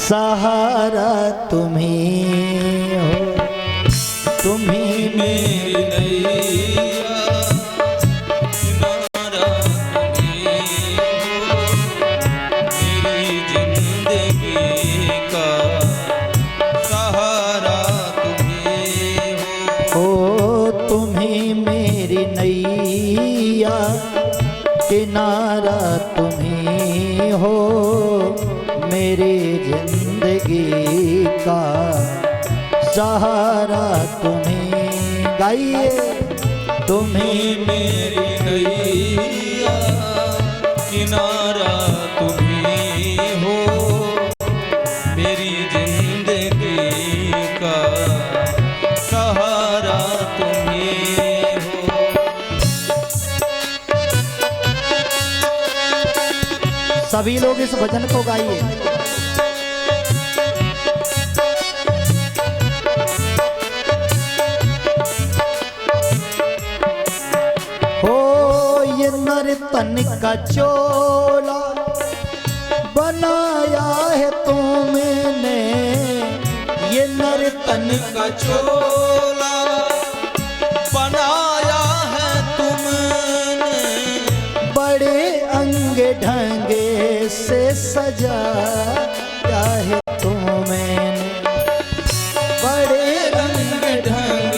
सहारा तुम्हीं हो, तुम्हीं मेरी नैया, किनारा तुम्हीं हो, मेरी जिंदगी का सहारा तुम्हीं हो। ओ तुम्हीं मेरी नैया, किनारा तुम्हीं हो, मेरी जिंदगी का सहारा तुम्हीं। गाइए तुम्हीं मेरी नैया, किनारा तुम्हीं हो, मेरी जिंदगी का सहारा तुम्हीं हो। सभी लोग इस भजन को गाइए। नर्तन का चोला बनाया है तुमने, ये नर्तन का चोला बनाया है तुमने, बड़े अंग ढंगे से सजाया है तुमने, बड़े रंग ढंग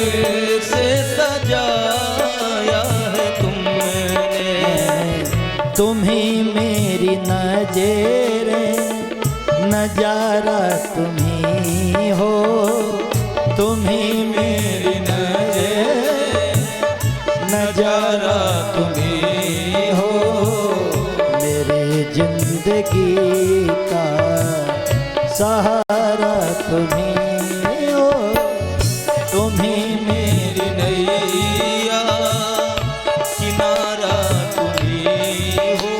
से सजाया है तुमने। तुम्हीं मेरी नज़रें, नजारा तुम्हीं हो, तुम्हीं मेरी नज़रें, नजारा तुम्हीं हो, मेरी जिंदगी का सहारा तुम्हीं हो, तुम्हीं मेरी नैया, किनारा तुम्हीं हो,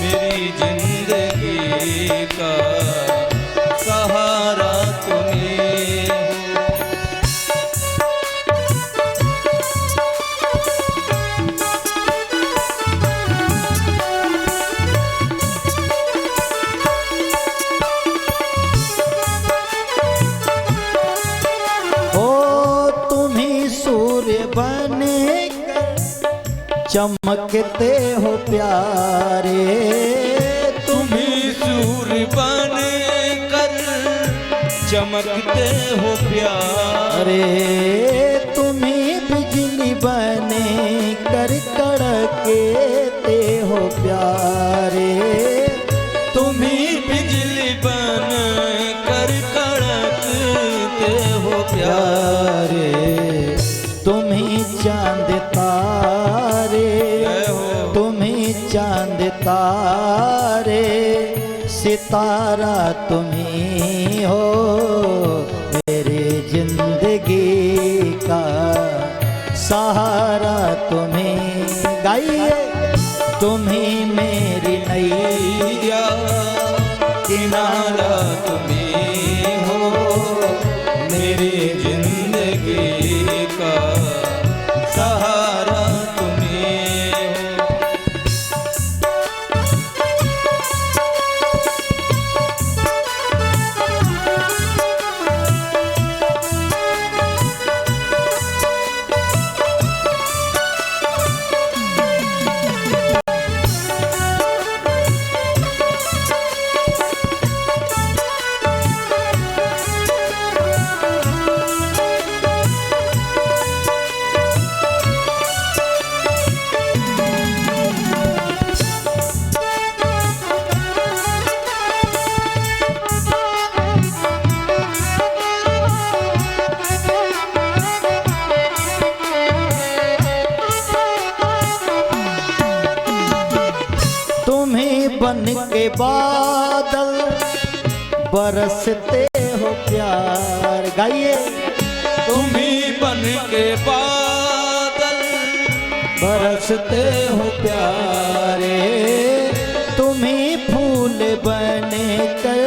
मेरी जिंदगी का सहारा तुम्हीं हो। चमकते हो प्यारे, तुम्हीं सूर्य बन कर चमकते हो प्यारे, तुम्हीं बिजली बने कर कड़कते हो प्यारे, तुम्हीं बिजली बन कर कड़कते हो प्यारे, तुम्हीं चांद तारे, तुम्हीं चांद तारे, सितारा तुम्हीं हो, मेरी जिंदगी का सहारा तुम्हीं। गाइए तुम्हीं मेरी नैया, किनारा तुम्हीं हो, मेरी जिंदगी का सहारा तुम्हीं हो। बन के बादल बरसते हो प्यार। गाइए तुम्हीं बन के बादल बरसते हो प्यारे, तुम्हीं फूल बने कर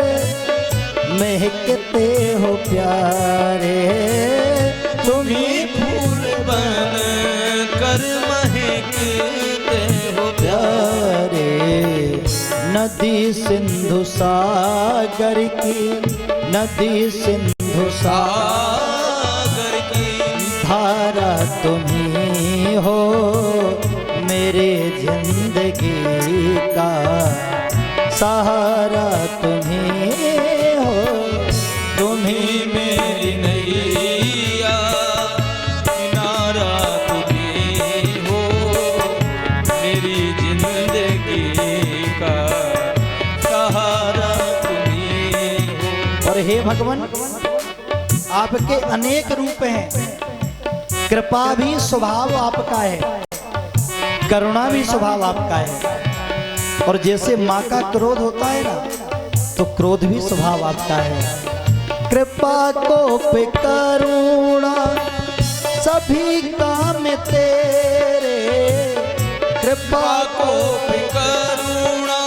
महकते हो प्यारे, तुम्हीं फूल बन कर महकते हो प्यारे, नदी सिंधु सागर की, नदी सिंधु सागर की धारा तुम्ही हो मेरे जिंदगी का सहारा तुम्ही हो, तुम्ही मेरी नैया किनारा तुम्ही हो मेरी जिंदगी का सहारा तुम्ही हो। और हे भगवान आपके अनेक रूप हैं, कृपा भी स्वभाव आपका है, करुणा भी स्वभाव आपका है। और जैसे माँ का क्रोध होता है ना, तो क्रोध भी स्वभाव आपका है। कृपा को पे करुणा सभी काम तेरे, कृपा को पे करुणा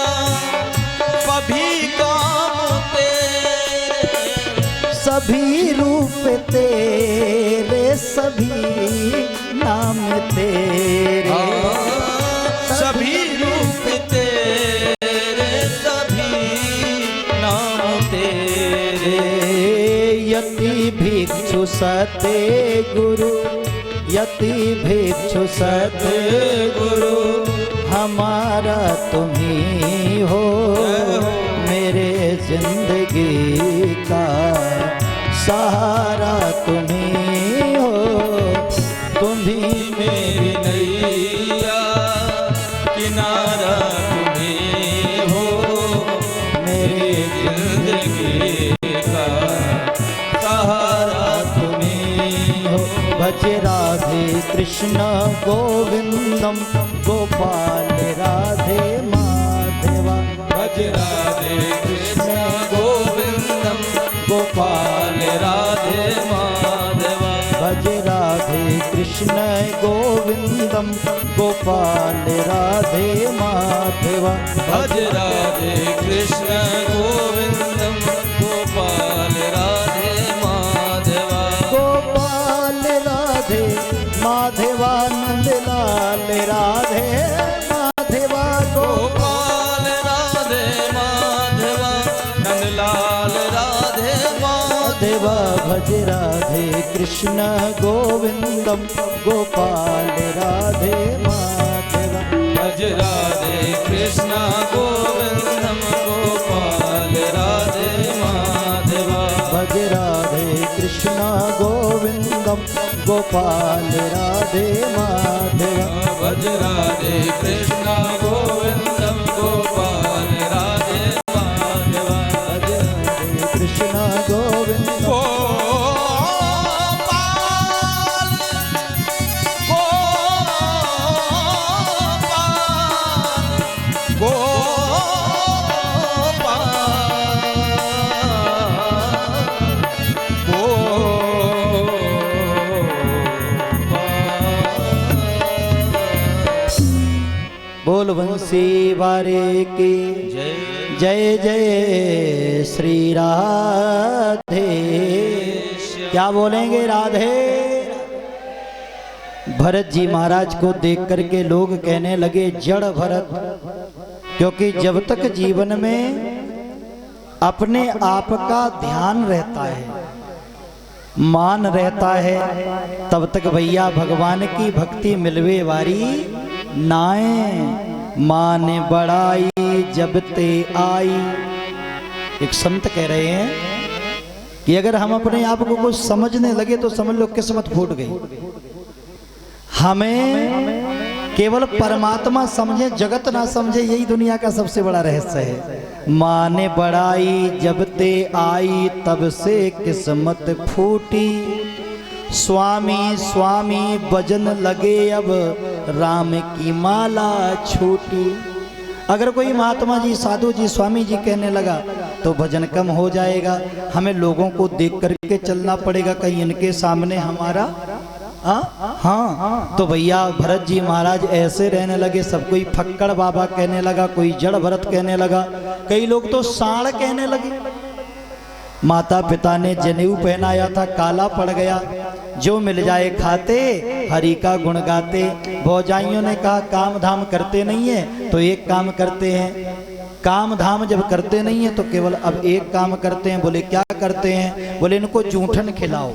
सभी काम तेरे, सभी रूप तेरे, सभी नाम तेरे, सभी रूप तेरे, सभी नाम तेरे। यति भिक्षु सते गुरु, यति भिक्षु सते गुरु हमारा तुम्ही हो मेरे जिंदगी का सहारा तुम्ही हो, तुम्ही मेरी नैया किनारा तुम्ही हो मेरी जिंदगी का सहारा तुम्ही हो। भज राधे कृष्ण गोविंदम गोपाल राधे माधवा, भज राधे कृष्ण गोविंदम गोपाल राधे माधवा, भज राधे कृष्ण गोविंदम गोपाल राधे माधवा, भज राधे कृष्ण गोविंदम गोपाल राधे माधवा, गोपाल राधे माधवा नंद लाल राधे माधवा, गोपाल राधे माधवा नंदलाल राधे माधवा, भज राधे कृष्ण गोविंदम गोपाल राधे माधवा, भज राधे कृष्ण गोविंदम गोपाल राधे माधवा, भज राधे कृष्ण गोविंदम गोपाल राधे माधवा, भज राधे कृष्ण गोविंदम गोपाल राधे माधवा, भज राधे कृष्ण गोविंदम बोल बंसी वारे की जय जय श्री राधे। क्या बोलेंगे राधे? भरत जी महाराज को देख करके लोग कहने लगे जड़ भरत, क्योंकि जब तक जीवन में अपने आप का ध्यान रहता है, मान रहता है, तब तक भैया भगवान की भक्ति मिलवे वारी नाए। माने बड़ाई जब ते आई, एक संत कह रहे हैं कि अगर हम अपने आप को कुछ समझने लगे तो समझ लो किस्मत फूट गई। हमें केवल परमात्मा समझे, जगत ना समझे, यही दुनिया का सबसे बड़ा रहस्य है। माने बड़ाई जब ते आई, तब से किस्मत फूटी। स्वामी स्वामी भजन लगे, अब राम की माला छूटी। अगर कोई महात्मा जी, साधु जी, स्वामी जी कहने लगा तो भजन कम हो जाएगा। हमें लोगों को देख करके चलना पड़ेगा, कहीं इनके सामने हमारा हाँ। तो भैया भरत जी महाराज ऐसे रहने लगे। सब कोई फक्कड़ बाबा कहने लगा, कोई जड़ भरत कहने लगा, कई लोग तो साड़ कहने लगे। माता पिता ने जनेऊ पहनाया था, काला पड़ गया। जो मिल जाए खाते, हरि का गुण गाते। भौजाइयों ने कहा काम धाम करते नहीं है तो एक काम करते हैं। काम धाम जब करते नहीं है तो केवल अब एक काम करते हैं। बोले क्या करते हैं? बोले इनको जूठन खिलाओ।